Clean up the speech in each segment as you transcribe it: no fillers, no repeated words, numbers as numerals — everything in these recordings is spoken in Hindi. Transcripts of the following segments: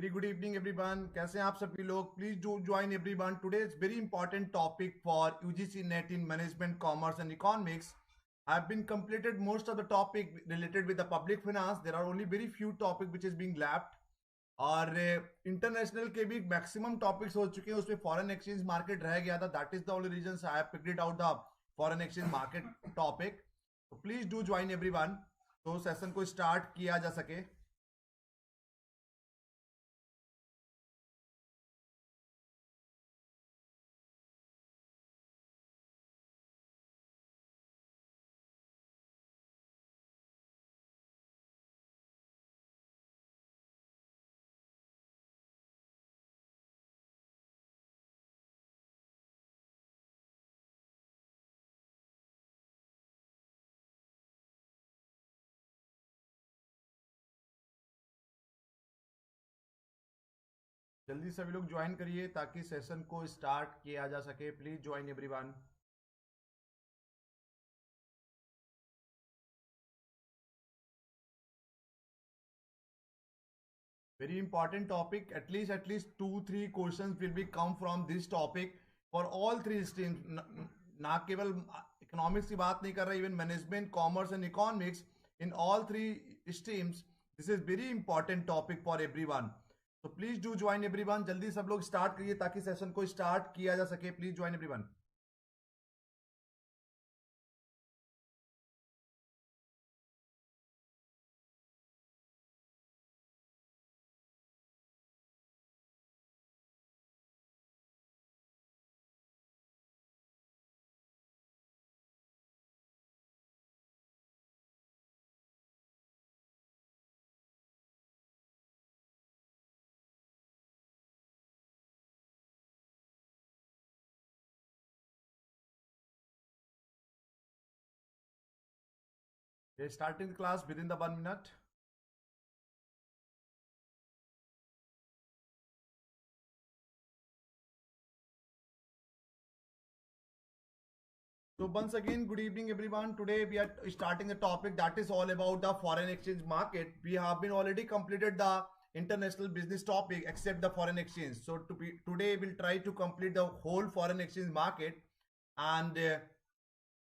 वेरी गुड इवनिंग एवरीवन, कैसे हैं आप सभी लोग? Please do join everyone. Today is very important topic for UGC net in management commerce and economics. I have been completed most of the topic related with the public finance. There are only very few topic which is being left. और इंटरनेशनल के भी मैक्सिमम टॉपिक्स हो चुके हैं, उसमें फॉरेन एक्सचेंज मार्केट रह गया था. That is the only reason I have picked it out the foreign exchange market topic. तो प्लीज डू ज्वाइन एवरीवन, तो सेशन को स्टार्ट किया जा सके. जल्दी सभी लोग ज्वाइन करिए ताकि सेशन को स्टार्ट किया जा सके. Please join everyone. Very important topic. At least 2-3 questions will be come from this topic for all three streams. ना केवल इकोनॉमिक्स की बात नहीं कर रहा, even management, commerce and economics, in all three streams this is very important topic for everyone. तो प्लीज डू ज्वाइन एवरीवन. जल्दी सब लोग स्टार्ट करिए ताकि सेशन को स्टार्ट किया जा सके. Please join everyone. Starting the class within the 1 minute. So once again, good evening everyone. Today we are starting a topic that is all about the foreign exchange market. We have been already completed the international business topic except the foreign exchange. So today we'll try to complete the whole foreign exchange market. And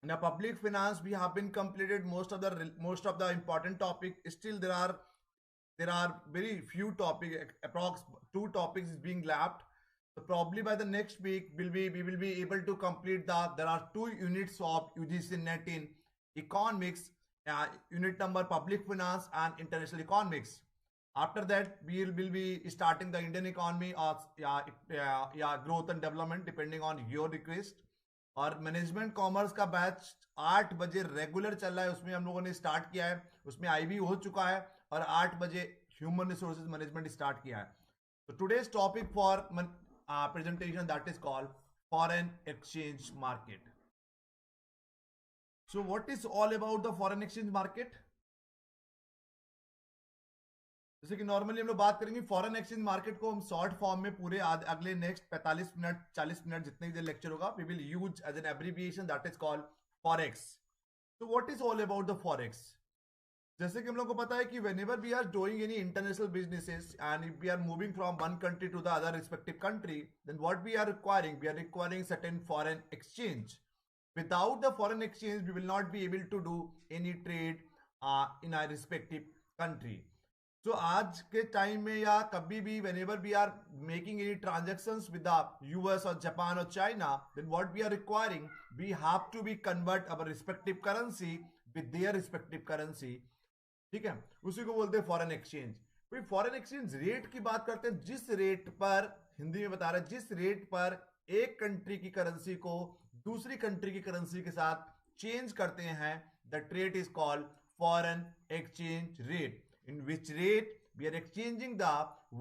in a public finance we have been completed most of the important topic. Still there are very few topics, approx 2 topics is being left. So probably by the next week we will be able to complete there are 2 units of UGC net in economics, unit number public finance and international economics. After that we will be starting the Indian economy or growth and development depending on your request. और मैनेजमेंट कॉमर्स का बैच 8 बजे रेगुलर चल रहा है, उसमें हम लोगों ने स्टार्ट किया है, उसमें आईबी हो चुका है और 8 बजे ह्यूमन रिसोर्सेज मैनेजमेंट स्टार्ट किया है. तो today's topic for presentation that is called foreign exchange market. So what is all about the foreign exchange market? जैसे कि नॉर्मली हम लोग बात करेंगे फॉरेन एक्सचेंज मार्केट को हम शॉर्ट फॉर्म में पूरे अगले नेक्स्ट 45 मिनट 40 मिनट जितने भी लेक्चर होगा we will use as an abbreviation that is called forex. तो what is all about the forex? जैसे कि हम लोग को पता है कि whenever we are doing any international businesses and if we are moving from one country to the other respective country, then what we are requiring certain foreign exchange. Without the foreign exchange we will not be able to do any trade in our respective country. So आज के टाइम में या कभी भी whenever we are making any transactions with the US or Japan or China, then what we are requiring, we have to be convert our respective currency with their respective currency. ठीक है, उसी को बोलते हैं फॉरेन एक्सचेंज. कोई फॉरेन एक्सचेंज रेट की बात करते हैं, जिस रेट पर, हिंदी में बता रहे हैं, जिस रेट पर एक कंट्री की करेंसी को दूसरी कंट्री की करेंसी के साथ चेंज करते हैं, the rate is called foreign exchange rate. In which rate we are exchanging the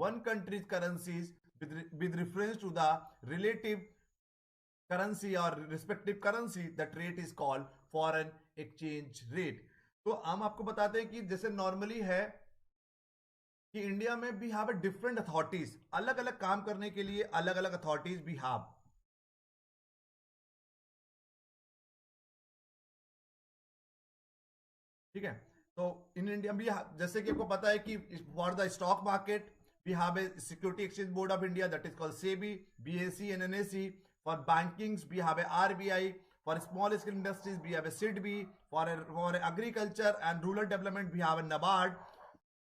one countries currencies with reference to the relative currency or respective currency, that rate is called foreign exchange rate. तो हम आपको बताते हैं कि जैसे नॉर्मली है कि इंडिया में भी हैव अ डिफरेंट अथॉरिटीज, अलग अलग काम करने के लिए अलग अलग अथॉरिटीज भी हैव. ठीक है, तो इन इंडिया भी जैसे कि आपको पता है कि for the stock market we have a Security Exchange Board of India, that is called SEBI, BSE and NSE. For bankings, we have a RBI. For small scale industries, we have a SIDBI. For agriculture and rural development, we have a NABARD.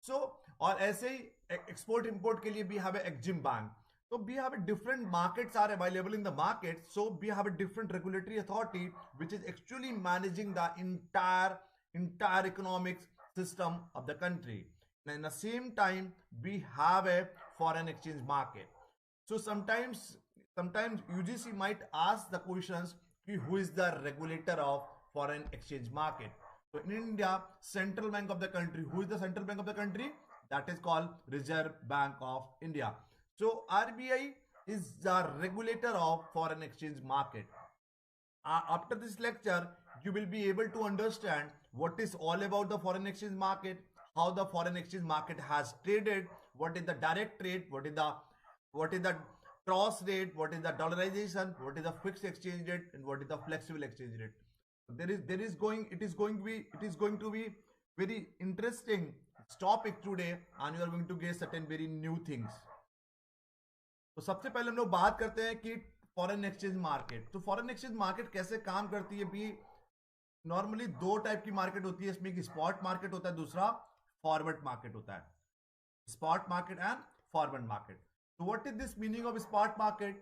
So और ऐसे ही एक्सपोर्ट इंपोर्ट के लिए भी have Exim bank. So we have a different markets are available in the market. So we have a different regulatory authority which is actually managing the entire economic system of the country. And in the same time, we have a foreign exchange market. So sometimes UGC might ask the questions, who is the regulator of foreign exchange market? So in India, central bank of the country. Who is the central bank of the country? That is called Reserve Bank of India. So RBI is the regulator of foreign exchange market. After this lecture, you will be able to understand what is all about the foreign exchange market, how the foreign exchange market has traded, what is the direct trade, what is the cross rate, what is the dollarization, what is the fixed exchange rate, and what is the flexible exchange rate. It is going to be very interesting topic today, and you are going to get certain very new things. तो सबसे पहले हम लोग बात करते हैं कि फॉरेन एक्सचेंज मार्केट. तो फॉरेन एक्सचेंज मार्केट कैसे काम करती है भी. नॉर्मली दो टाइप की मार्केट होती है इसमें. एक स्पॉट मार्केट होता है, दूसरा फॉरवर्ड मार्केट होता है. Spot market and forward market. So what is this meaning of spot market?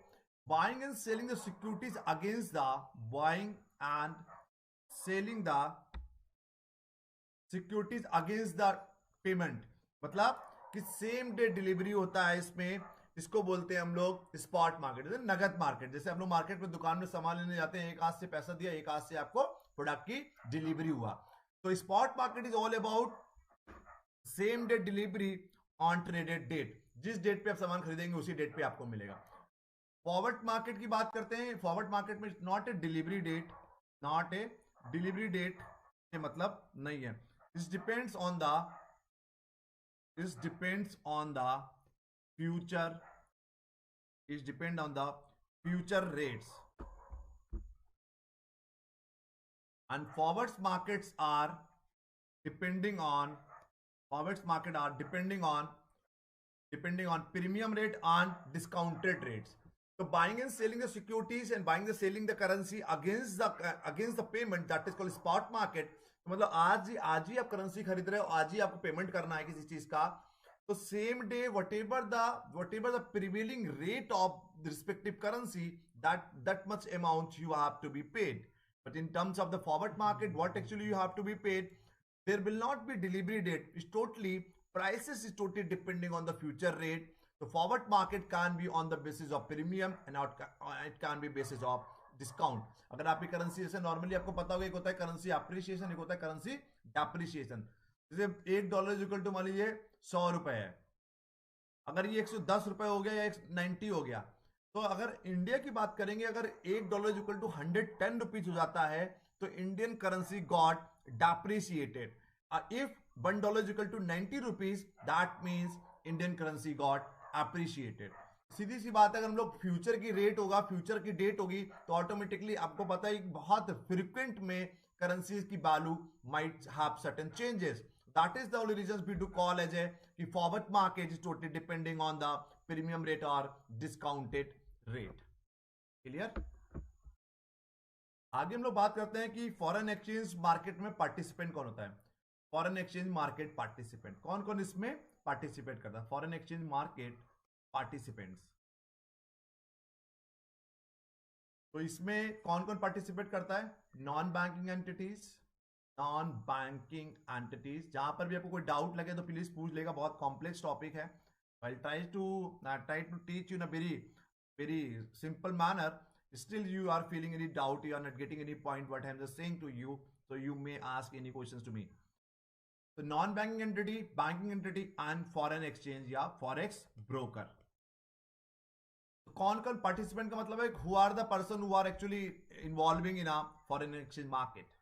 Buying and selling the securities against the buying and selling the securities against the payment. मतलब कि सेम डे डिलीवरी होता है इसमें. इसको बोलते हैं हम लोग स्पॉट मार्केट, जैसे नगद मार्केट. जैसे हम लोग मार्केट में दुकान में सामान लेने जाते हैं, एक हाथ से पैसा दिया, एक हाथ से आपको प्रोडक्ट की डिलीवरी हुआ. तो spot market is all about same day delivery on traded date. जिस डेट पे आप सामान खरीदेंगे उसी डेट पे आपको मिलेगा. फॉरवर्ड मार्केट की बात करते हैं. फॉरवर्ड मार्केट में not a delivery date, not a delivery date के मतलब नहीं है. It depends on the future. It depend on the future rates. And forwards markets are depending on premium rate and discounted rates. So buying and selling the securities and buying and selling the currency against the payment, that is called spot market. तो मतलब आज ही आप करेंसी खरीद रहे हो, आज ही आपको पेमेंट करना है किसी चीज का. तो same day whatever the prevailing rate of the respective currency, that much amount you have to be paid. But in terms of the forward market, what actually you have to be paid, there will not be delivery date. It's totally prices is totally depending on the future rate. The forward market can be on the basis of premium and it can be basis of discount. अगर आपकी करेंसी जैसे नॉर्मली आपको पता होगा, एक होता है करेंसी अप्रिसिएशन, एक होता है करेंसी डेप्रिसिएशन. जैसे $1 इक्वल टू मान लीजिए 100 रुपए है. अगर ये 110 रुपए हो गया या 190 हो गया, तो अगर इंडिया की बात करेंगे, अगर $1 इक्वल टू 110 रुपीज हो जाता है तो Indian currency got depreciated. If $1 equal to 90 rupees, that means Indian currency got appreciated. सीधी सी बात है, अगर हम लोग फ्यूचर की रेट होगा, फ्यूचर की डेट होगी, तो ऑटोमेटिकली आपको पता है बहुत फ्रिक्वेंट में currencies की value might have certain changes. That is the only reasons we do call as a forward market is totally depending on the premium rate or discounted rate. Clear? आगे हम लोग बात करते हैं कि फॉरेन एक्सचेंज मार्केट में पार्टिसिपेंट कौन होता है. फॉरेन एक्सचेंज मार्केट पार्टिसिपेंट कौन कौन इसमें पार्टिसिपेट करता है. Foreign exchange market participants. तो इसमें कौन कौन पार्टिसिपेट करता है. Non banking entities. जहां पर भी आपको कोई डाउट लगे तो प्लीज पूछ लेगा, बहुत कॉम्प्लेक्स टॉपिक है. I try to teach you in a very simple manner. Still you are feeling any doubt, you are not getting any point what I am just saying to you, so you may ask any questions to me. So non-banking entity, banking entity and foreign exchange या forex broker. कौन कौन पार्टिसिपेंट का मतलब है, who are the person who are actually involving in a foreign exchange market.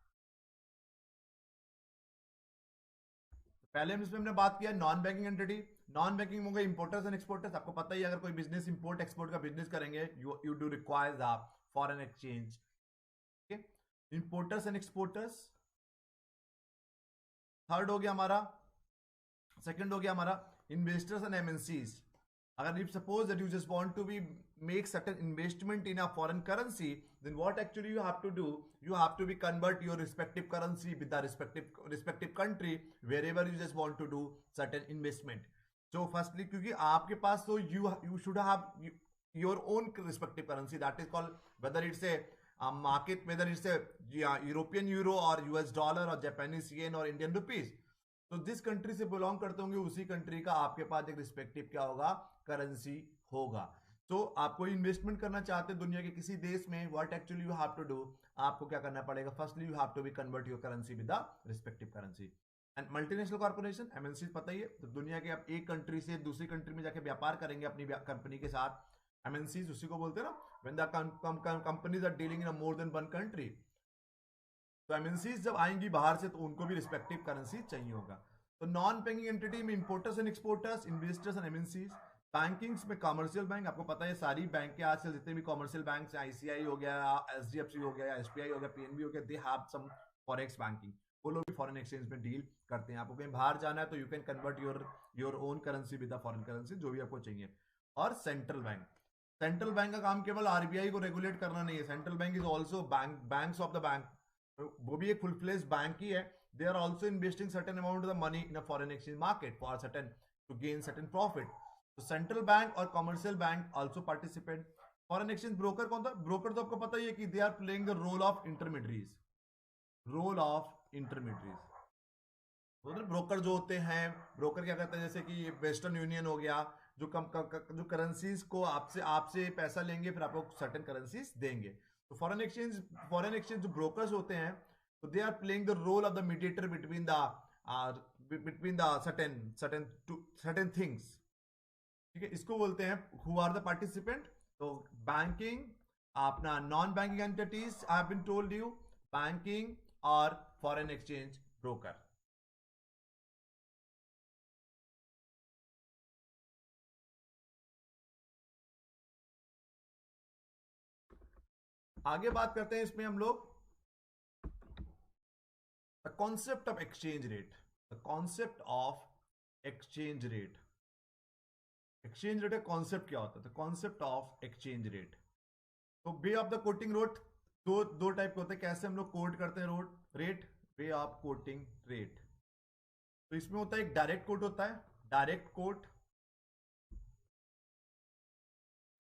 पहले हम इसमें हमने बात किया non banking entity. Non banking होंगे इंपोर्टर्स एंड एक्सपोर्टर्स. आपको पता ही अगर कोई बिजनेस इंपोर्ट एक्सपोर्ट का बिजनेस करेंगे, you do require the foreign exchange. Importers and exporters. Third हो गया हमारा, सेकंड हो गया हमारा इन्वेस्टर्स एंड एमएनसीज. अगर if suppose that you just want to be make certain investment in a foreign currency, then what actually you have to do, you have to be convert your respective currency with the respective country wherever you just want to do certain investment. So firstly, क्योंकि आपके पास तो you should have your own respective currency, that is called, whether it's a market, whether it's a European euro or US dollar or Japanese yen or Indian rupees. तो जिस कंट्री से बिलोंग करते होंगे उसी कंट्री का आपके पास एक रिस्पेक्टिव क्या होगा, करेंसी होगा. तो आप कोई इन्वेस्टमेंट करना चाहते हैं दुनिया के किसी देश में, what actually you have to do, आपको क्या करना पड़ेगा, firstly you have to be convert your currency with the respective currency. And multinational corporation MNC पता ही है, तो दुनिया के आप एक कंट्री से दूसरी कंट्री में जाके व्यापार करेंगे अपनी कंपनी के साथ, एमएनसी उसी को बोलते हैं ना, when the companies are dealing in more than one country. तो एमएनसीज जब आएंगी बाहर से तो उनको भी रिस्पेक्टिव करेंसी चाहिए होगा. तो नॉन बैंकिंग एंटिटी में importers and exporters, investors and MNCs. Bankings में कमर्शियल बैंक, आपको पता है सारी बैंक के आजकल जितने भी कमर्शियल बैंक, आईसीआई हो गया, एचडीएफसी हो गया, एसबीआई हो गया, पीएनबी हो गया, they have some forex banking. वो लोग भी फॉरेन एक्सचेंज में डील करते हैं. आपको कहीं बाहर जाना है तो you can convert your own currency with the foreign currency, जो भी आपको चाहिए. और सेंट्रल बैंक, सेंट्रल बैंक का काम केवल आरबीआई को रेगुलेट करना नहीं है. Central bank is also banks of the bank, वो भी एक फुल फ्लेज बैंक ही है. They are also investing certain amount of the money in a foreign exchange market for certain to gain certain profit. तो सेंट्रल बैंक और commercial bank also participate. Foreign exchange broker कौन था, ब्रोकर तो आपको पता ही है कि they are playing the role of intermediaries, role of intermediaries. Broker जो होते हैं, ब्रोकर क्या करते हैं, जैसे कि वेस्टर्न यूनियन हो गया, जो जो करेंसीज को आपसे पैसा लेंगे फिर आपको सर्टेन करेंसीज देंगे. तो फॉरेन एक्सचेंज जो ब्रोकर्स होते हैं, तो they are playing the role of the mediator between the certain things. ठीक है, इसको बोलते हैं हु आर द पार्टिसिपेंट. तो बैंकिंग, अपना non banking entities I have been told you, banking और फॉरेन एक्सचेंज ब्रोकर. आगे बात करते हैं इसमें हम लोग the concept of exchange rate. The concept of exchange rate, exchange rate का कॉन्सेप्ट क्या होता है, the concept of exchange rate. तो way of the quoting rate दो टाइप के होते हैं, कैसे हम लोग कोट करते हैं rate, way of quoting rate. तो इसमें होता है एक डायरेक्ट कोट होता है, डायरेक्ट कोट.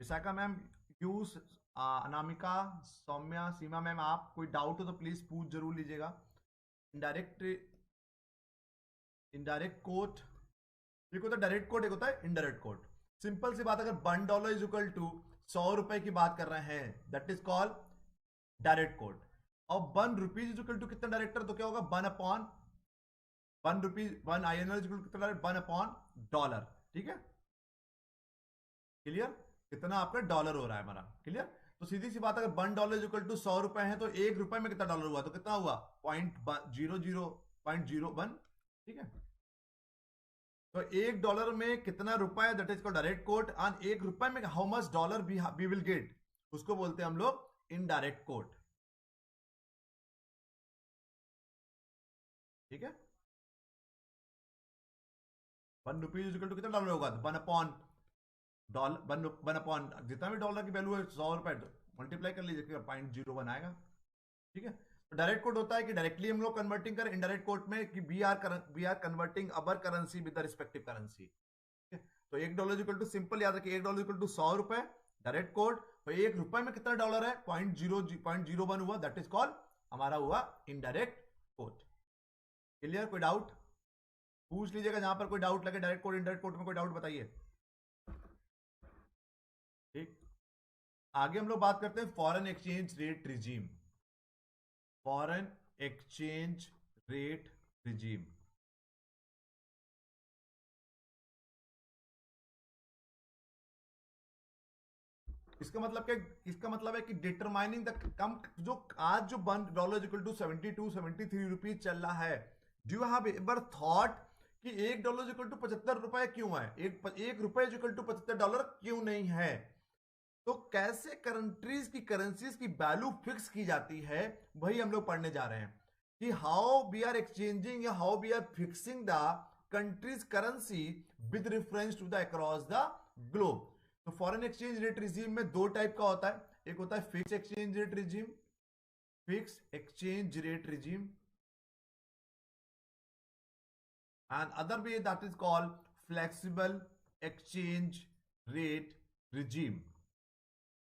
विशाखा मैम, यूज अनामिका, सौम्या, सीमा मैम, आप कोई डाउट हो तो प्लीज पूछ जरूर लीजिएगा. इनडायरेक्ट कोट, एक होता है डायरेक्ट कोट, एक होता है इनडायरेक्ट कोट. सिंपल सी बात, अगर $1 इज इक्वल टू 100 रुपए की बात कर रहे हैं, that is called direct quote. और ₹1 इज इक्वल टू कितना डायरेक्टर, तो क्या होगा, 1 rupees 1 INR is equal to कितना, 1/$. ठीक है, क्लियर, कितना आपका डॉलर हो रहा है हमारा, क्लियर. तो सीधी सी बात, अगर $1 इज इक्वल टू 100 रुपए है तो ₹1 में कितना डॉलर हुआ, तो कितना हुआ, 0.0001. ठीक है, तो $1 में कितना रुपए, that is called direct quote. And ₹1 में how much dollar we will get, उसको बोलते हैं हम लोग इनडायरेक्ट कोट. ठीक है, ₹1 इज इक्वल टू कितना डॉलर होगा, वन अपॉन जितना भी डॉलर की वैल्यू है 100 रुपए, मल्टीप्लाई कर लीजिए, 0.01 आएगा. ठीक है, तो डायरेक्ट कोट होता है कि डायरेक्टली हम लोग कन्वर्टिंग करें, इनडायरेक्ट कोट में कि we are converting our currency with the respective currency. तो $1 इक्वल टू, सिंपल याद रखिए, $1 इक्वल टू 100 रुपए, डायरेक्ट कोट. तो ₹1 में कितना डॉलर है, 0.01 हुआ, दैट इज कॉल्ड हमारा हुआ इनडायरेक्ट कोट. क्लियर, कोई डाउट पूछ लीजिएगा, जहां पर कोई डाउट लगे डायरेक्ट कोट इनडायरेक्ट कोट में, कोई डाउट बताइए. ठीक, आगे हम लोग बात करते हैं foreign exchange rate regime. Foreign exchange rate regime, इसका मतलब क्या, इसका मतलब है कि डिटरमाइनिंग द कम, जो आज जो $1 इक्वल टू 72-73 रुपीज चल रहा है, do you have ever thought कि $1 इक्वल टू 75 रुपए क्यों है, ₹1 इक्वल टू $75 क्यों नहीं है. तो कैसे कंट्रीज की करेंसीज की वैल्यू फिक्स की जाती है, वही हम लोग पढ़ने जा रहे हैं कि हाउ वी आर एक्सचेंजिंग या how we are fixing the countries currency with reference to the across the globe. तो फॉरेन एक्सचेंज रेट रिजीम में दो टाइप का होता है, एक होता है fix exchange rate regime, fix exchange rate regime, and other way that is called flexible exchange rate regime.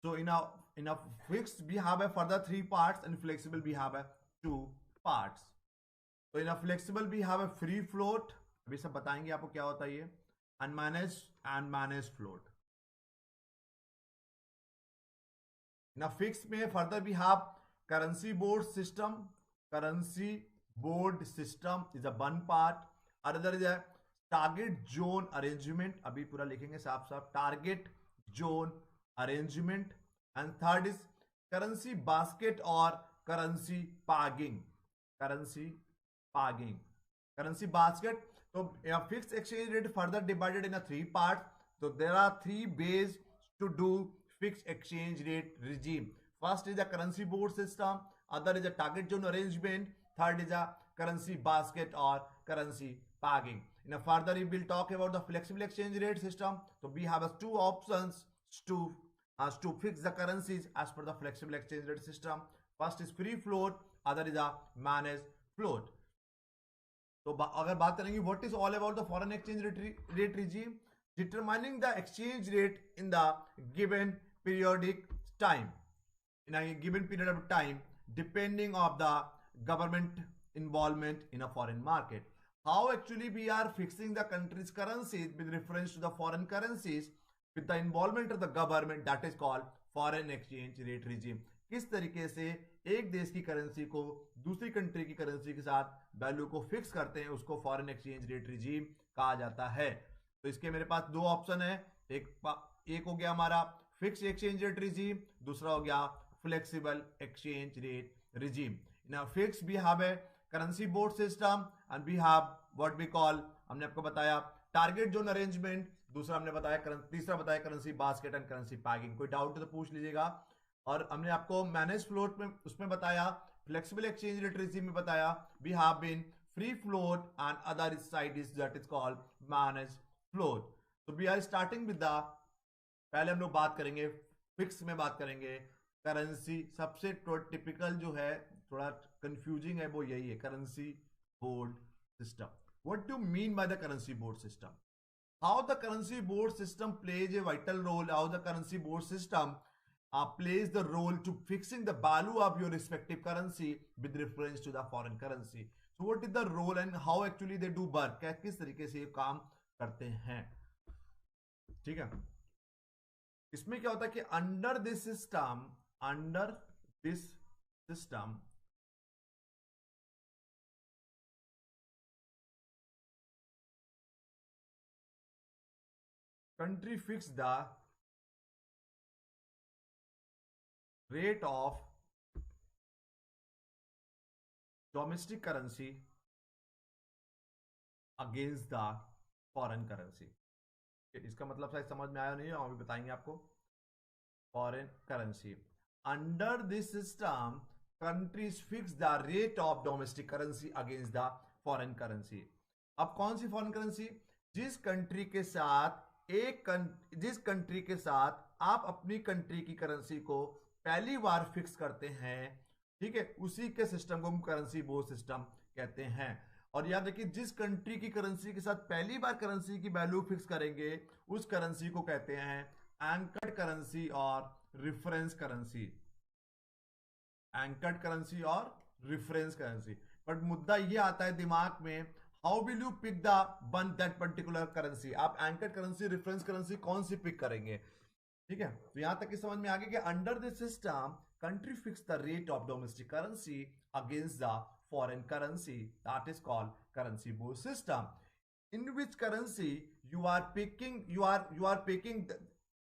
So in a fixed we have a further three parts, and flexible we have a two parts. So in a flexible we have a free float, अभी सब बताएंगे आपको क्या होता है ये, unmanaged and managed float. In a fixed में further we have currency board system. Currency board system is a one part. Another is a target zone arrangement, अभी पूरा लिखेंगे साफ साफ, target zone arrangement. And third is currency basket or currency pegging. Currency pegging, currency basket. So a fixed exchange rate further divided in a three parts. So there are three ways to do fixed exchange rate regime. First is a currency board system, other is a target zone arrangement, third is a currency basket or currency pegging. In a further we will talk about the flexible exchange rate system. So we have two options to fix the currencies as per the flexible exchange rate system. First is free float, other is a managed float. तो अगर बात करेंगे what is all about the foreign exchange rate regime, determining the exchange rate in the given periodic time, in a given period of time, depending of the government involvement in a foreign market. How actually we are fixing the country's currencies with reference to the foreign currencies with the involvement of the government, that is called foreign exchange rate regime. किस तरीके से एक देश की करेंसी को दूसरी कंट्री की करेंसी के साथ वैल्यू को फिक्स करते हैं, उसको फॉरेन एक्सचेंज रेट रिजीम कहा जाता है. तो इसके मेरे पास दो ऑप्शन है, एक हो गया हमारा फिक्स एक्सचेंज रेट रिजीम, दूसरा हो गया flexible exchange rate regime. In a fixed we have a currency board system and we have what we call, हमने आपको बताया टारगेट जोन अरेंजमेंट, दूसरा हमने बताया, तीसरा बताया currency basket and currency paging. कोई डाउट तो पूछ लीजिएगा. और हमने आपको मैनेज फ्लोट में उसमें बताया, फ्लेक्सिबल एक्सचेंज रेट रिजीम में बताया we have been free float and other side is that is called manage float. तो we are starting with the, पहले हम लोग बात करेंगे फिक्स में, बात करेंगे करेंसी. सबसे टिपिकल जो है, थोड़ा कंफ्यूजिंग है, वो यही है currency board system. What do mean by the currency board system? How the currency board system plays a vital role, how the currency board system plays the role to fixing the value of your respective currency with reference to the foreign currency. So what is the role and how actually they do work, किस तरीके से ये काम करते हैं. ठीक है, इसमें क्या होता है कि under this system country fix the rate of domestic currency against the foreign currency. इसका मतलब शायद समझ में आया नहीं है, अभी बताएंगे आपको. Foreign currency, under this system countries fix the rate of domestic currency against the foreign currency. अब कौन सी फॉरेन करेंसी? जिस कंट्री के साथ आप अपनी कंट्री की करेंसी को पहली बार फिक्स करते हैं, ठीक है, उसी के सिस्टम को हम करेंसी बोर्ड सिस्टम कहते हैं. और याद रखिए, जिस कंट्री की करेंसी के साथ पहली बार करेंसी की वैल्यू फिक्स करेंगे, उस करेंसी को कहते हैं एंकर्ड करेंसी और रेफरेंस करेंसी. एंकर्ड करेंसी और रेफरेंस करेंसी. बट मुद्दा ये आता है दिमाग में, how will you pick the one that particular currency? आप एंकर्ड करेंसी, रेफरेंस करेंसी कौन सी पिक करेंगे? ठीक है, तो यहां तक की समझ में आ गया कि under this system country fix the rate of domestic currency against the foreign currency, that is called currency board system. In which currency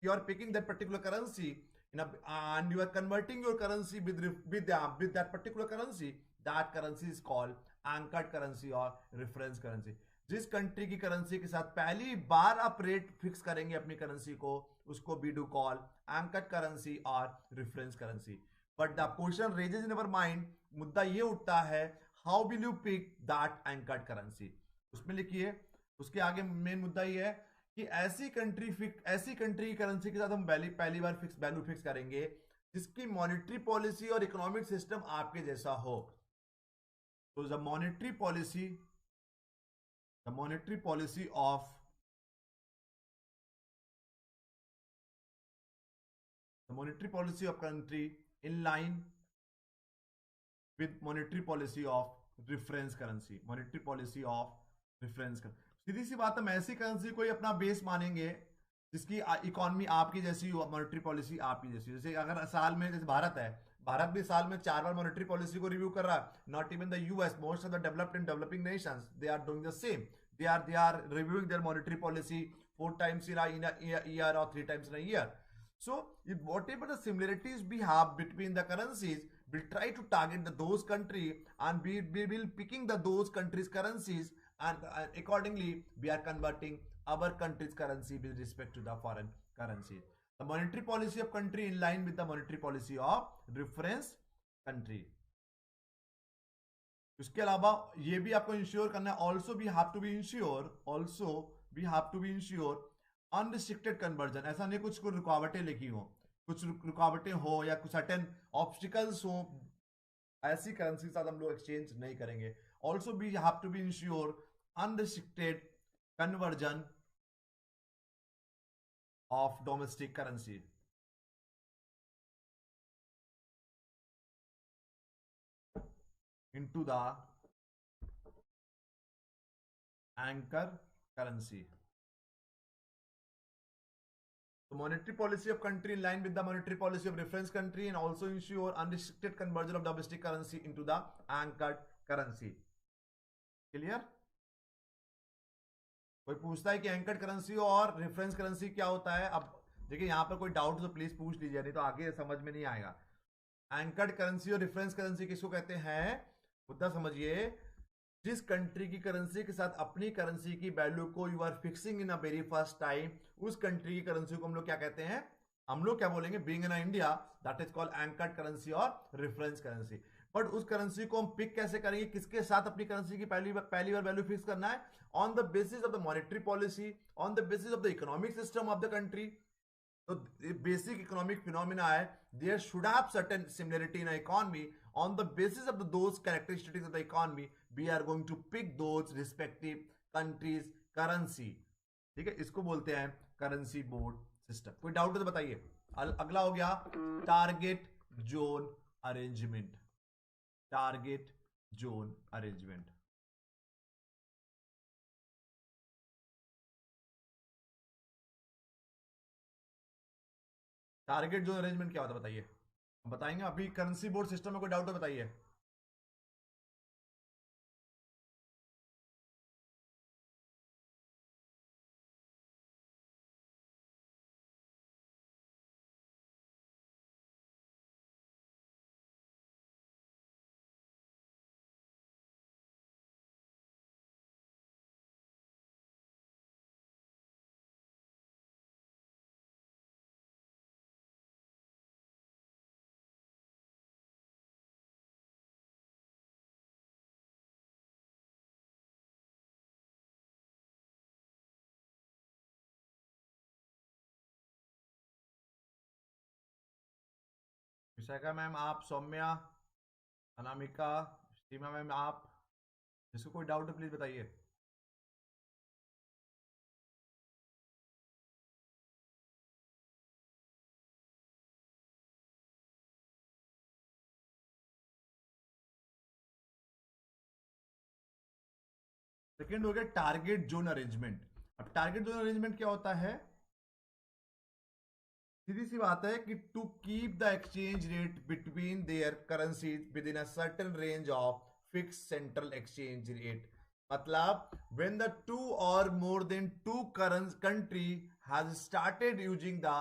you are picking that particular currency and you are converting your currency with that particular currency. That currency is called anchored currency और reference currency. जिस कंट्री की करेंसी के साथ पहली बार आप रेट फिक्स करेंगे अपनी करेंसी को, उसको we do call anchored currency और reference currency. But the question raises in our mind, मुद्दा ये उठता है, how will you pick that anchored currency? उसमें लिखिए, उसके आगे मेन मुद्दा ये है कि ऐसी कंट्री की करेंसी के साथ हम पहली बार वैल्यू फिक्स करेंगे जिसकी मॉनेटरी पॉलिसी और इकोनॉमिक सिस्टम आपके जैसा हो। तो the monetary policy of country in line with monetary policy of reference currency. सीधी सी बात, हम ऐसी करेंसी को ही अपना बेस मानेंगे जिसकी इकोनॉमी आपकी जैसी हो, मॉनेटरी पॉलिसी आपकी जैसी। जैसे अगर साल में, जैसे भारत भी साल में 4 बार मॉनेटरी पॉलिसी को रिव्यू कर रहा है। Not even the US, most of the developed and developing nations, they are doing the same. they are reviewing their monetary policy 4 times in a year or 3 times in a year. So whatever the similarities we have between the currencies, we'll try to target those country, and we will picking those countries currencies, and accordingly we are converting our country's currency with respect to the foreign currency. The monetary policy of country in line with the monetary policy of reference country. इसके अलावा ये भी आपको इंश्योर करना है, also we have to be ensure unrestricted conversion. ऐसा नहीं कुछ रुकावटें लिखी हो, कुछ रुकावटें हो या कुछ सर्टेन ऑब्स्टिकल्स हो, ऐसी करेंसी के साथ हम लोग एक्सचेंज नहीं करेंगे। Also we have to be ensure unrestricted conversion of domestic currency into the anchor currency. So monetary policy of country in line with the monetary policy of reference country, and also ensure unrestricted conversion of domestic currency into the anchored currency. Clear? कोई पूछता है कि एंकर्ड करेंसी और रेफरेंस करेंसी क्या होता है? अब देखिए यहाँ पर कोई डाउट तो प्लीज पूछ लीजिए, नहीं तो आगे समझ में नहीं आएगा। एंकर्ड करेंसी और रेफरेंस करेंसी किसको कहते हैं? मुद्दा समझिए, जिस कंट्री की करेंसी के साथ अपनी करेंसी की वैल्यू को you are fixing in a very first time, उस कंट्री की करेंसी को हम लोग क्या कहते हैं? हम लोग क्या बोलेंगे? Being in India, that is called anchored currency और रेफरेंस करेंसी। बट उस करेंसी को हम पिक कैसे करेंगे? किसके साथ अपनी करेंसी की पहली बार वैल्यू फिक्स करना है? On the basis of the monetary policy, on the basis of the economic system of the country. तो बेसिक इकोनॉमिक फिनोमिना है, there should have certain similarity in economy, on the basis of those characteristics of the economy we are going to pick those respective countries currency. ठीक है, इसको बोलते हैं करेंसी बोर्ड सिस्टम। कोई डाउट है तो बताइए। अगला हो गया target zone arrangement. Target zone arrangement target zone arrangement क्या होता है बताइए, बताएंगे। अभी करेंसी बोर्ड सिस्टम में कोई डाउट है बताइए। विशाखा मैम आप, सौम्या, अनामिका, सीमा मैम आप, जिसको कोई डाउट है प्लीज बताइए। सेकेंड हो गया टारगेट जोन अरेंजमेंट। अब टारगेट जोन अरेंजमेंट क्या होता है? सीधी सी बात है कि to keep the exchange rate between their currencies within a certain range of fix central exchange rate. मतलब when the two or more than two country has started using the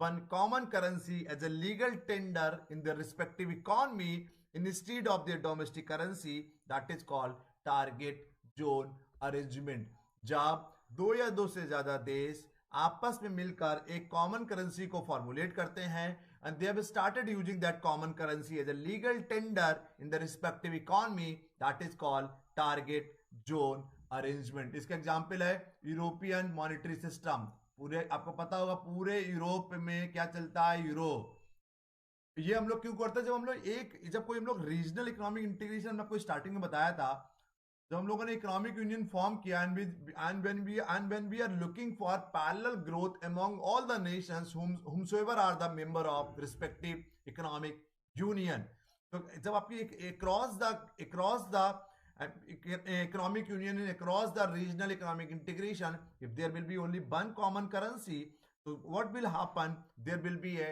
one common currency as a legal tender in their respective economy instead of their domestic currency, that is called target zone arrangement. जब दो या दो से ज्यादा देश आपस में मिलकर एक कॉमन करेंसी को फॉर्मुलेट करते हैं and they have started using that common currency as a legal tender in the respective economy, that is called target zone arrangement. इसका एग्जांपल है यूरोपियन मॉनेटरी सिस्टम। पूरे आपको पता होगा पूरे यूरोप में क्या चलता है, यूरो। ये हम लोग क्यों करते हैं, जब कोई हम लोग रीजनल इकोनॉमिक इंटीग्रेशन आपको स्टार्टिंग में बताया था, जब हम लोगों ने इकोनॉमिक यूनियन फॉर्म किया, and when we are looking for parallel growth among all the nations whomsoever are the member of respective economic union. तो जब आपकी across the economic union and across the regional economic integration, if there will be only one common currency, so what will happen, there will be a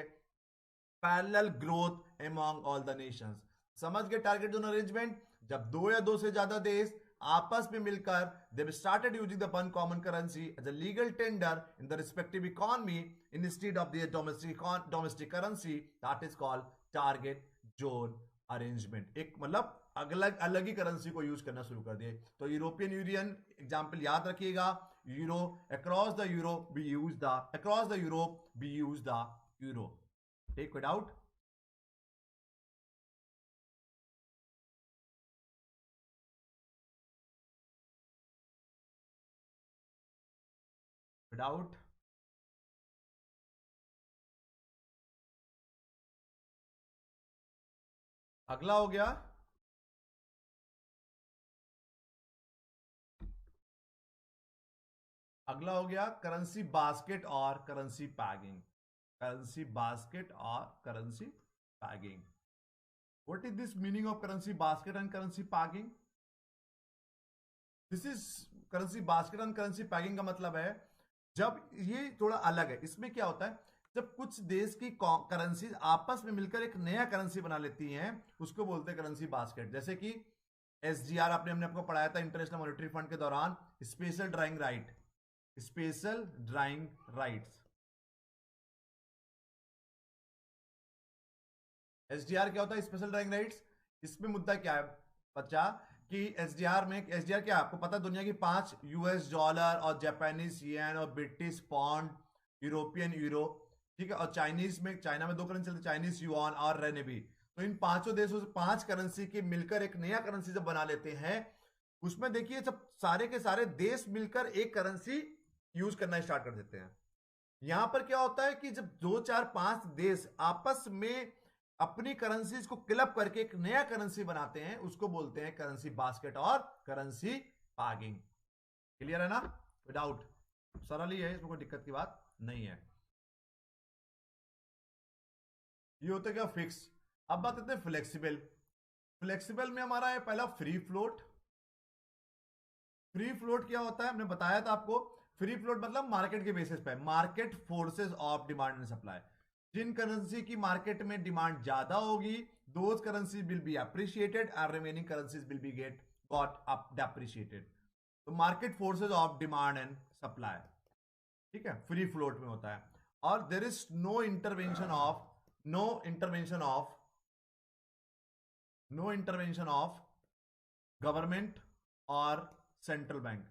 parallel growth among all the Nations. समझ गए टारगेट जोन अरेंजमेंट? जब दो या दो से ज्यादा देश आपस में मिलकर they started using the one common currency as a legal tender in the respective economy instead of the domestic currency, that is called target zone arrangement. एक मतलब अलग अलग ही करेंसी को यूज करना शुरू कर दिए। तो यूरोपियन यूनियन एग्जांपल याद रखिएगा, euro across the Europe we use the euro. Take it out. Without. अगला हो गया करेंसी बास्केट और करेंसी पैगिंग। करेंसी बास्केट और currency pegging. What is this meaning of currency basket and currency pegging? This is currency basket and currency pegging का मतलब है, जब ये थोड़ा अलग है, इसमें क्या होता है, जब कुछ देश की करेंसी आपस में मिलकर एक नया करेंसी बना लेती हैं, उसको बोलते हैं करेंसी बास्केट। जैसे कि एसडीआर हमने आपको पढ़ाया था इंटरनेशनल मॉनेटरी फंड के दौरान, स्पेशल ड्राइंग राइट्स। एसडीआर क्या होता है, स्पेशल ड्राइंग राइट्स। इसमें मुद्दा क्या है बच्चा कि एसडीआर क्या है आपको पता, दुनिया की 5 यूएस डॉलर और जापानीज येन और ब्रिटिश पाउंड, यूरोपियन यूरो, ठीक है, और चाइना में 2 करेंसी चलती, चाइनीज युआन और रेनेबी। तो इन पांचों देशों से 5 करेंसी की मिलकर एक नया करेंसी जब बना लेते हैं, उसमें देखिए जब सारे के सारे देश मिलकर एक करेंसी यूज करना स्टार्ट कर देते हैं। यहां पर क्या होता है कि जब 2 4 5 देश आपस में अपनी करेंसीज को क्लब करके एक नया करेंसी बनाते हैं, उसको बोलते हैं करेंसी बास्केट और करेंसी पैगिंग। क्लियर है ना? विदाउट, सरल ही है, इसमें कोई दिक्कत की बात नहीं है। ये होता है क्या, फिक्स। अब बात करते हैं फ्लेक्सिबल। फ्लेक्सिबल में हमारा है पहला फ्री फ्लोट। फ्री फ्लोट क्या होता है, हमने बताया था आपको। फ्री फ्लोट मतलब मार्केट के बेसिस पे, market forces of demand and supply. जिन करेंसी की मार्केट में डिमांड ज्यादा होगी, those currency will be appreciated and remaining currencies will be got up depreciated. तो market forces of demand and supply, ठीक है, फ्री फ्लोट में होता है। और there is no intervention of government और central bank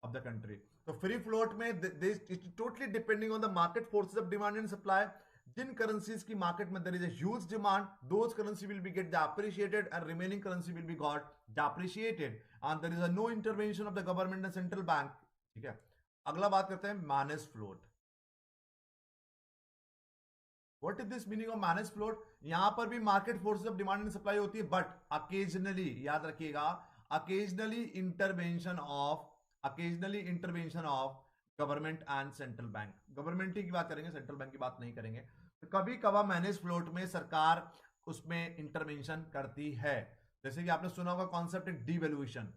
of the country. तो फ्री फ्लोट में totally depending on the market forces of demand and supply. जिन करेंसीज की मार्केट में there is a huge demand, those currency will be get depreciated and remaining currency will be got depreciated and there is a no intervention of the government and central bank, ठीक है। अगला बात करते हैं manage float. What is this meaning of manage float? यहां पर भी market forces of demand and supply होती है, बट अकेजनली, याद रखिएगा, occasionally intervention of government and central bank. Government की बात करेंगे, सेंट्रल बैंक की बात नहीं करेंगे। तो कभी कभार मैनेज फ्लोट में सरकार उसमें इंटरवेंशन करती है। जैसे कि आपने सुना होगा कॉन्सेप्ट डीवैल्यूएशन।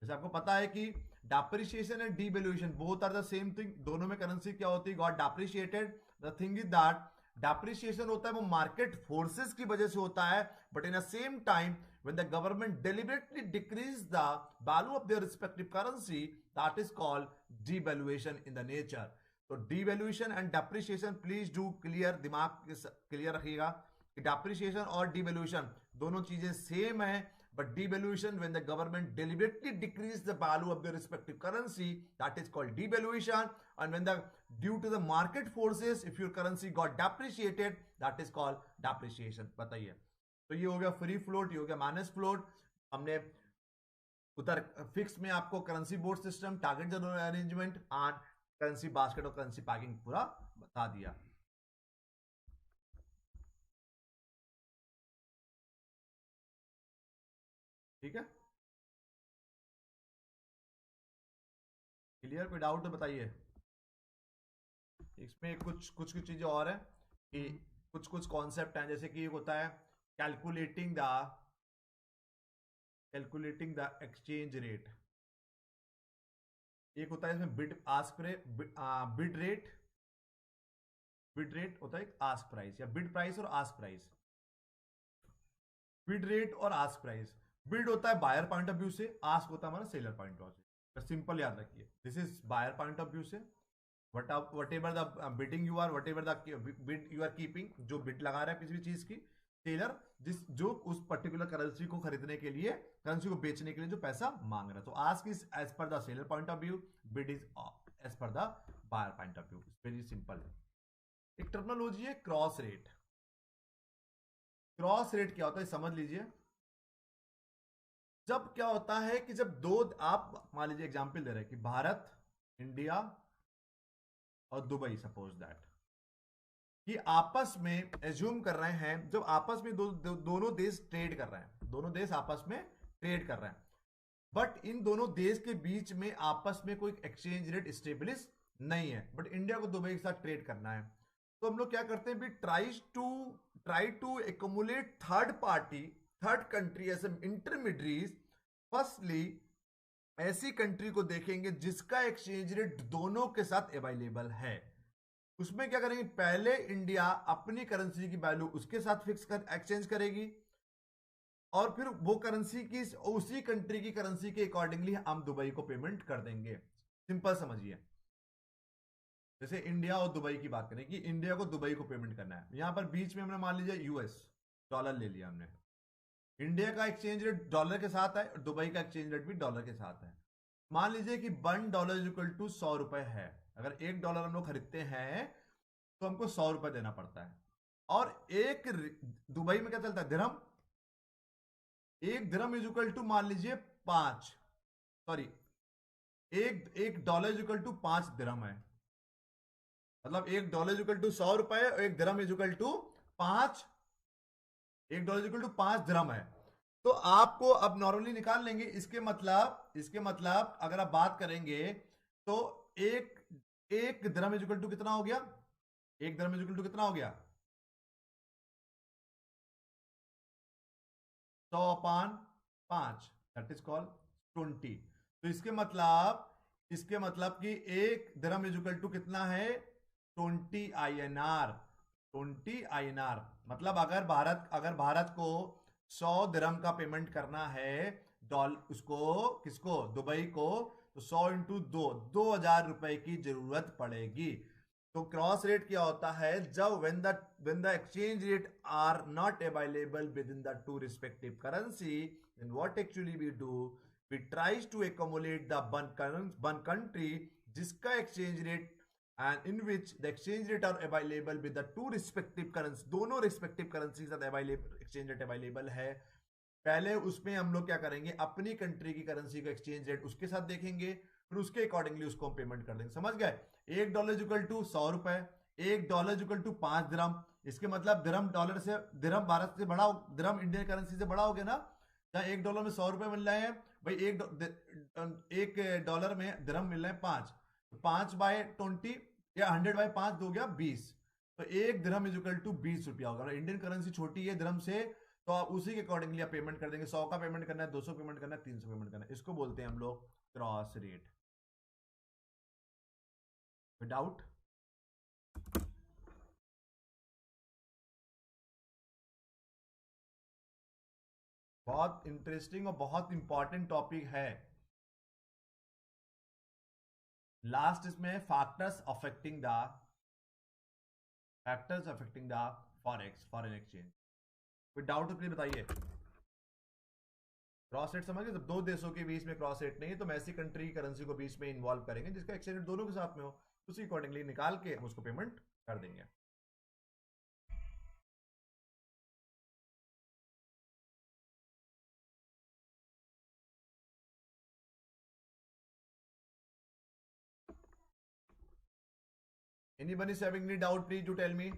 जैसे आपको पता है कि depreciation and devaluation both are the same thing. दोनों में करेंसी क्या होती है, got depreciated. The thing is that depreciation होता है वो मार्केट फोर्सेस की वजह से होता है, but in a same time when the government deliberately decrease the value of their respective currency, that is called devaluation in the nature. तो devaluation and depreciation please do clear, दिमाग क्लियर रखिएगा कि depreciation और devaluation दोनों चीजें सेम है, but devaluation when the government deliberately decrease the value of the respective currency, that is called devaluation. And when the due to the market forces if your currency got depreciated, that is called depreciation। बताइए। तो ये हो गया फ्री फ्लोट, ये हो गया मैनेज फ्लोट। हमने उधर फिक्स में आपको currency board system, target general arrangement and currency basket और करेंसी पैकिंग पूरा बता दिया। ठीक है, क्लियर? कोई डाउट तो बताइए। इसमें कुछ कुछ कुछ चीजें और है कि कुछ कुछ कॉन्सेप्ट हैं, जैसे कि एक होता है कैलकुलेटिंग द एक्सचेंज रेट। एक होता है इसमें बिड आस्क बिड रेट होता है, आस्क प्राइस, या बिड प्राइस और आस्क प्राइस। बिड रेट और आस्क प्राइस, बिड होता है बायर पॉइंट ऑफ व्यू से, आस्क होता है हमारा सेलर पॉइंट ऑफ व्यू से। सिंपल याद रखिए, this is buyer point of view से, whatever the bidding you are, whatever the bid you are keeping, जो बिड लगा रहा है किसी भी चीज की, सेलर जो उस पर्टिकुलर करेंसी को खरीदने के लिए, करेंसी को बेचने के लिए जो पैसा मांग रहा है। तो ask is as per the seller point of view, bid is as per the buyer point of view. Very simple है। एक टर्मिनोलॉजी है क्रॉस रेट। क्रॉस रेट क्या होता है समझ लीजिए। जब क्या होता है कि जब दो, आप मान लीजिए एग्जांपल दे रहे हैं कि भारत, इंडिया और दुबई, सपोज दैट, कि आपस में एज्यूम कर रहे हैं, जब आपस में दोनों देश ट्रेड कर रहे हैं, दोनों देश आपस में ट्रेड कर रहे हैं, बट इन दोनों देश के बीच में आपस में कोई एक्सचेंज रेट स्टेब्लिश नहीं है, बट इंडिया को दुबई के साथ ट्रेड करना है। तो हम लोग क्या करते हैं, try to accumulate third party, third country as intermediate. Firstly ऐसी कंट्री को देखेंगे जिसका एक्सचेंज रेट दोनों के साथ अवेलेबल है। उसमें क्या करेंगे, पहले इंडिया अपनी करेंसी की वैल्यू उसके साथ फिक्स कर एक्सचेंज करेगी, और फिर वो करेंसी की, उसी कंट्री की करेंसी के अकॉर्डिंगली हम दुबई को पेमेंट कर देंगे। सिंपल समझिए, जैसे इंडिया और दुबई की बात करें कि इंडिया को दुबई को पेमेंट करना है, यहां पर बीच में हमने मान लीजिए यूएस डॉलर ले लिया हमने, इंडिया का एक्सचेंज रेट डॉलर के साथ है और दुबई का एक्सचेंज रेट भी डॉलर के साथ है। मान लीजिए कि $1 इक्वल टू 100 रुपए है। अगर $1 हम लोग खरीदते हैं तो हमको 100 रुपए देना पड़ता है। और एक दुबई में क्या चलता है, दिरहम। एक दिरहम इज इक्वल टू मान लीजिए 5, सॉरी, एक dollar is equal to 5 dirham है। मतलब $1 इज इक्वल टू 100 रुपए और एक dirham is equal to 5, $1 equal to 5 dirham है। तो आपको अब नॉर्मली निकाल लेंगे, इसके मतलब अगर आप बात करेंगे तो एक एक दिरहम इज इक्वल टू कितना हो गया, एक दिरहम इज इक्वल टू कितना हो गया, 100/5, दैट इज कॉल्ड 20। तो इसके मतलब कि एक दिरहम इज इक्वल टू कितना है, 20 INR। 20 INR मतलब अगर भारत को 100 दिरहम का पेमेंट करना है, उसको, किसको, दुबई को, तो 100 इंटू 2,000 रुपए की जरूरत पड़ेगी। तो क्रॉस रेट क्या होता है, जब when the exchange rate are not available within the two respective currency, then what actually we do, we tries to accumulate the one country जिसका exchange rate and in which the exchange rate are available with the two respective currency, दोनों respective currency साथ available exchange rate available है। पहले उसमें हम लोग क्या करेंगे, अपनी कंट्री की करेंसी का एक्सचेंज रेट उसके साथ देखेंगे, फिर उसके अकॉर्डिंगली उसको हम पेमेंट कर देंगे। समझ गए? $1 इक्वल टू 100 रुपए, $1 इक्वल टू 5 दिरहम। इसके मतलब दिरहम भारत से बड़ा, दिरहम इंडियन करेंसी से बड़ा हो गया ना। जहां $1 में 100 रुपए मिल रहे हैं भाई, $1 में दिरहम मिल रहे हैं 5, 5/20 या 100/5 दो गया 20। तो एक दिरहम इज इक्वल टू 20 रुपया होगा। इंडियन करेंसी छोटी है दिरहम से, तो आप उसी के अकॉर्डिंगली आप पेमेंट कर देंगे। 100 का पेमेंट करना है, 200 पेमेंट करना है, 300 पेमेंट करना है। इसको बोलते हैं हम लोग क्रॉस रेट। विदाउट, बहुत इंटरेस्टिंग और बहुत इंपॉर्टेंट टॉपिक है। लास्ट इसमें factors affecting the foreign exchange. कोई डाउट तो प्लीज बताइए। क्रॉस रेट समझ गए, जब दो देशों के बीच में क्रॉस रेट नहीं है तो हम ऐसी कंट्री की करेंसी को बीच में इन्वॉल्व करेंगे जिसका एक्सचेंज रेट दोनों के साथ में हो, उसी अकॉर्डिंगली निकाल के हम उसको पेमेंट कर देंगे। Anyone is having any doubt, please do tell me.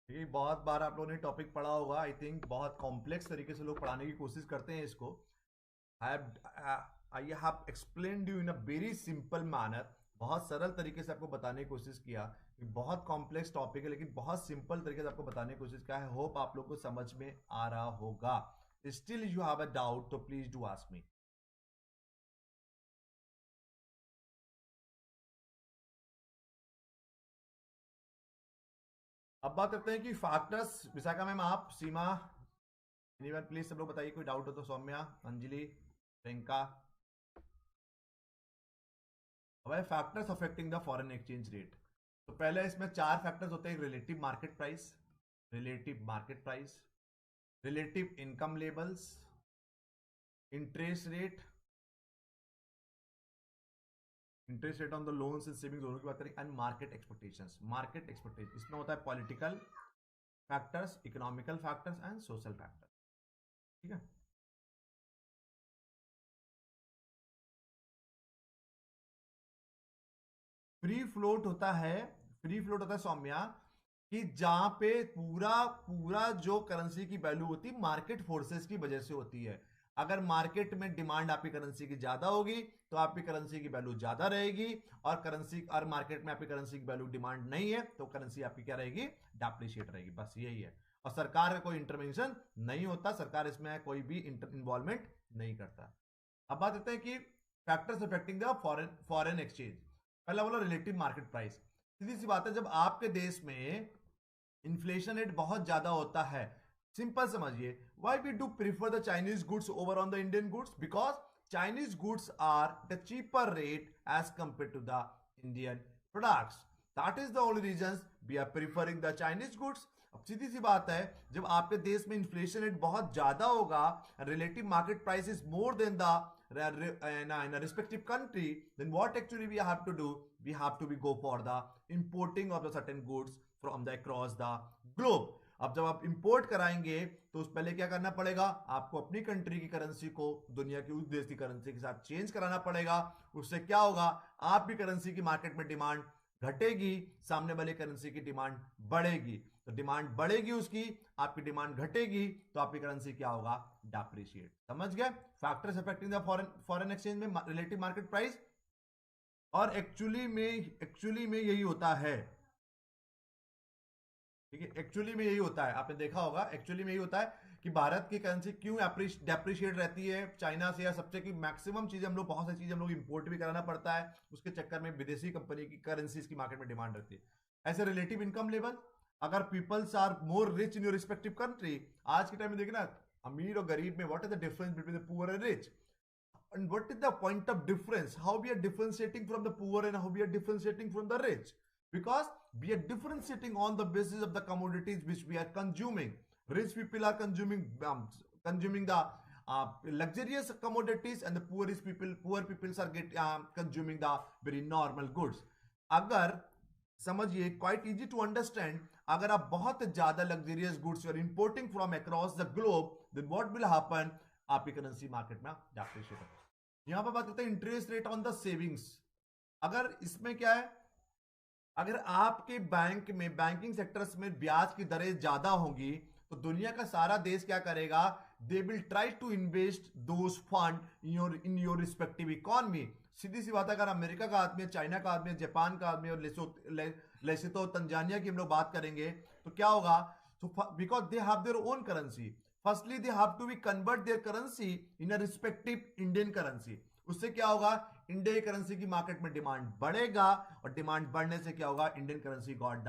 ये बहुत बार आप लोगों ने टॉपिक पढ़ा होगा, आई थिंक बहुत कॉम्प्लेक्स तरीके से लोग पढ़ाने की कोशिश करते हैं इसको. I have explained you in a very simple manner. बहुत सरल तरीके से आपको बताने की कोशिश किया. बहुत कॉम्प्लेक्स टॉपिक है लेकिन बहुत सिंपल तरीके से आपको बताने की कोशिश किया है. होप आप लोग को समझ में आ रहा होगा. Still you have a doubt तो प्लीज डू आस्क मी. अब बात करते हैं कि फैक्टर्स. विशाखा मैम, आप, सीमा, एनीवन प्लीज सब लोग बताइए कोई डाउट हो तो. सौम्या, अंजलि, प्रियंका. अब है factors affecting the foreign exchange rate. तो पहले इसमें 4 फैक्टर्स होते हैं. Relative market price, relative market price, relative income levels, interest rate, interest rate on the loans and savings दोनों की बात करें, and market expectations. Market expectation इसमें होता है political factors, economical factors and social factor. ठीक है. फ्री फ्लोट होता है, फ्री फ्लोट होता है सौम्या, कि जहां पे पूरा पूरा जो करेंसी की वैल्यू होती है मार्केट फोर्सेस की वजह से होती है. अगर मार्केट में डिमांड आपकी करेंसी की ज्यादा होगी तो आपकी करेंसी की वैल्यू ज्यादा रहेगी, और मार्केट में आपकी करेंसी की वैल्यू डिमांड नहीं है तो करेंसी आपकी क्या रहेगी, डेप्रिशिएट रहेगी. बस यही है. और सरकार का कोई इंटरवेंशन नहीं होता, सरकार इसमें कोई भी इन्वॉल्वमेंट नहीं करता. अब बात करते हैं कि factors affecting the foreign exchange. पहला बोला रिलेटिव मार्केट प्राइस. सीधी सी बात है, जब आपके देश में इन्फ्लेशन रेट बहुत ज्यादा होता है, सिंपल समझिए, why we do prefer the Chinese goods over on the Indian goods? Because Chinese goods are the cheaper rate as compare to the Indian products. That is the only reason we are preferring the Chinese goods. अब सीधी सी बात है, जब आपके देश में इन्फ्लेशन रेट बहुत ज्यादा होगा, relative market price is more than the in a respective country, then what actually we have to do? We have to go for the importing of the certain goods from the across the globe. अब जब आप इंपोर्ट कराएंगे तो उस पहले क्या करना पड़ेगा, आपको अपनी कंट्री की करेंसी को दुनिया की उस देश की करेंसी के साथ चेंज कराना पड़ेगा. उससे क्या होगा, आपकी करेंसी की मार्केट में डिमांड घटेगी, सामने वाले करेंसी की डिमांड बढ़ेगी. तो डिमांड बढ़ेगी उसकी, आपकी डिमांड घटेगी तो आपकी करेंसी क्या होगा, डेप्रिशिएट. समझ गए? Factors affecting the foreign exchange में रिलेटिव मार्केट प्राइस. और एक्चुअली में यही होता है. ठीक है, एक्चुअली में यही होता है. आपने देखा होगा एक्चुअली में यही होता है कि भारत की करेंसी क्यों डेप्रिशिएट रहती है चाइना से या सबसे, कि मैक्सिमम चीजें हम लोग, बहुत सारी चीजें हम लोग इंपोर्ट भी कराना पड़ता है, उसके चक्कर में विदेशी कंपनी की करेंसीज की मार्केट में डिमांड रहती है. ऐसे रिलेटिव इनकम लेवल, अगर peoples are more rich in your respective country, आज के टाइम में देखना अमीर और गरीब में what is the difference between the poor and rich, and what is the point of difference, how we are differentiating from the poor and how we are differentiating from the rich? Because we are differentiating on the basis of the commodities which we are consuming. Rich people are consuming the luxurious commodities, and the poor people are consuming the very normal goods. अगर समझिए, quite easy to understand, अगर आप बहुत ज्यादा luxurious goods you are importing from across the globe, then what will happen? आपकी करेंसी मार्केट में डेप्रिशिएट होगा. यहां पर बात करते हैं interest rate on the savings. अगर इसमें क्या है, अगर आपके बैंक में, बैंकिंग सेक्टर्स में ब्याज की दरें ज्यादा होंगी तो दुनिया का सारा देश क्या करेगा, they will try to invest those fund in your respective economy. सीधी सी बात है, अगर अमेरिका का आदमी है, चाइना का आदमी है, जापान का आदमी, और लेसोतो तंजानिया की हम लोग बात करेंगे तो क्या होगा, तो because they have their own currency, firstly they have to be convert their currency in a respective Indian currency. उससे क्या होगा, इंडियन करेंसी की मार्केट में डिमांड बढ़ेगा, और डिमांड बढ़ने से क्या होगा, Indian currency got the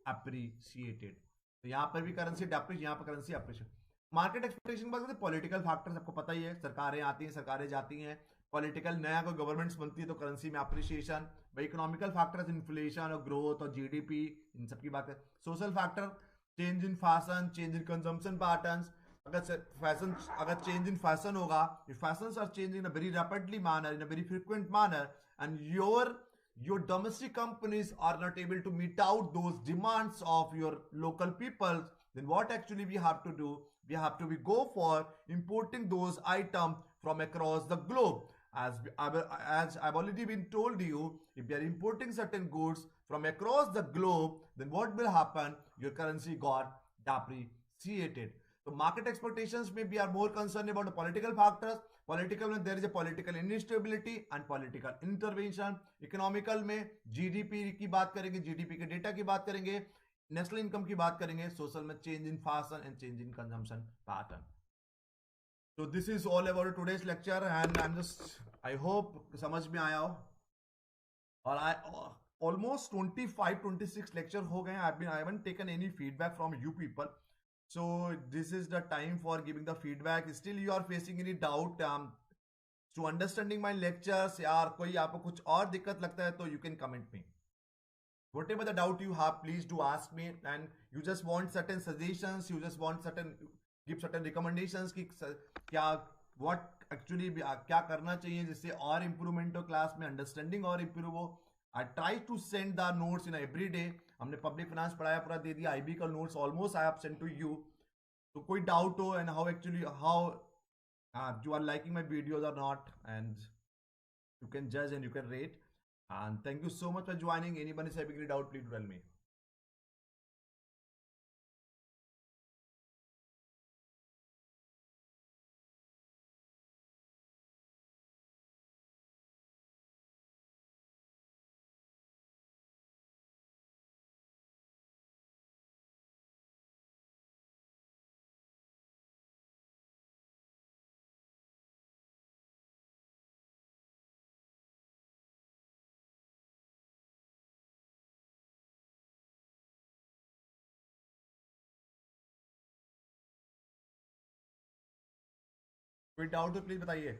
appreciated. तो यहां पर भी करेंसी डेप्रिशिएट, यहां पर करेंसी अप्रिशिएट. मार्केट एक्सपेक्टेशन बात करते हैं, पॉलिटिकल फैक्टर्स आपको पता ही है, सरकारें आती हैं, सरकारें जाती हैं, पॉलिटिकल नया कोई गवर्नमेंट्स बनती है तो करेंसी में अप्रिशिएशन. भाई इकोनॉमिकल फैक्टर्स, इन्फ्लेशन और ग्रोथ और जीडीपी, इन सब की बात है. Social factor, change in fashion, change in consumption patterns. अगर चेंज इन फैशन होगा, if fashions are changing in a very rapidly manner, in a very frequent manner, and your domestic companies are not able to meet out those demands of your local people, then what actually we have to do? We have to go for importing those items from across the globe. As I've already been told you, if we are importing certain goods from across the globe, then what will happen? Your currency got depreciated. So market expectations may be are more concerned about the political factors. Political में there is a political instability and political intervention. Economical में GDP की बात करेंगे, GDP के डेटा की बात करेंगे, नेशनल इनकम की बात करेंगे, सोशल में change in fashion and change in consumption pattern. So this is all about today's lecture and I hope समझ में आया हो. और almost 25-26 lecture हो गए. I haven't taken any feedback from you people. So this is the time for giving the feedback. Still you are facing any doubt to understanding my lectures, यार कोई आपको कुछ और दिक्कत लगता है तो you can comment me. Whatever the doubt you have, please do ask me. And you just want certain suggestions, you just want give certain recommendations कि क्या what actually क्या करना चाहिए जिससे और improvement हो क्लास में, understanding और improve हो. I try to send the notes in every day. हमने पब्लिक फाइनेंस पढ़ाया पूरा दे दिया, IB का notes almost I have send to you. तो कोई डाउट हो and how you are liking my videos or not, and you can judge and you can rate. And thank you so much for joining. Anyone is having any doubt, please tell me. कोई डाउट हो प्लीज बताइए.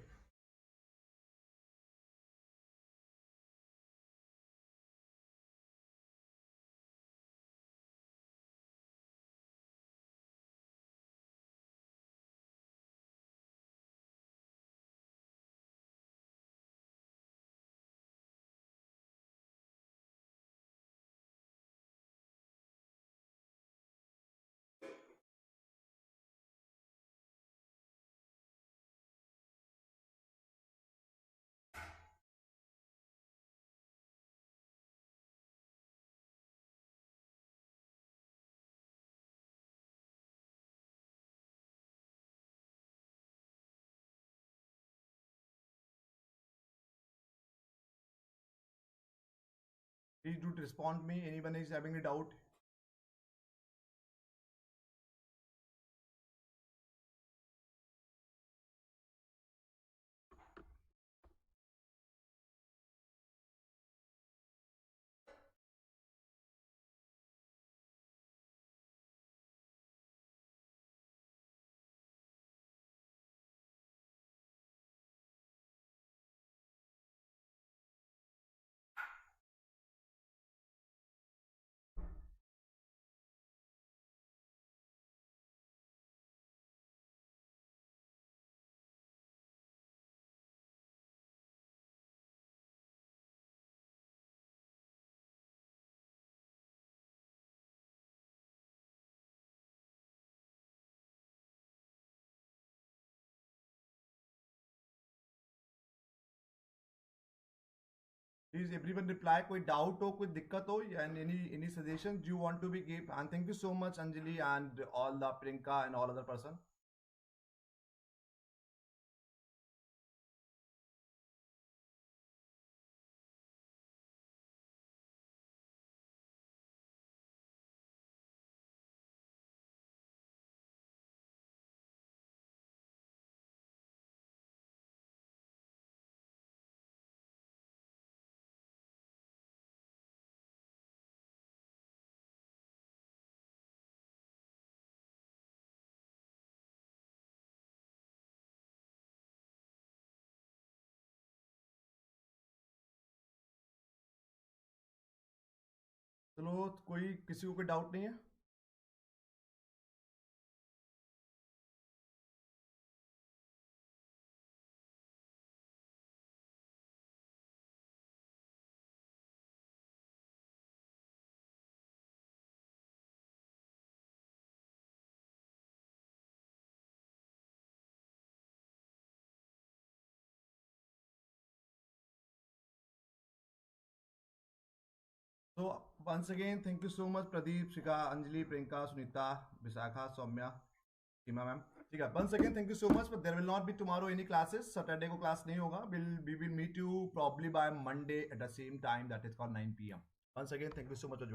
Please do respond me. Anyone is having a doubt. Please everyone reply. कोई doubt हो, कोई दिक्कत हो, and any suggestions you want to be give. And thank you so much Anjali and all the Priyanka and all other person. चलो कोई किसी को कोई डाउट नहीं है. So once again, thank you so much, Pradeep, Shika, Anjali, Priyanka, Sunita, Visakha, Soumya, Seema ma'am. ठीक है. Once again, thank you so much. But there will not be tomorrow any classes. Saturday को class नहीं होगा. We will meet you probably by Monday at the same time. That is called 9 p.m. Once again, thank you so much for joining.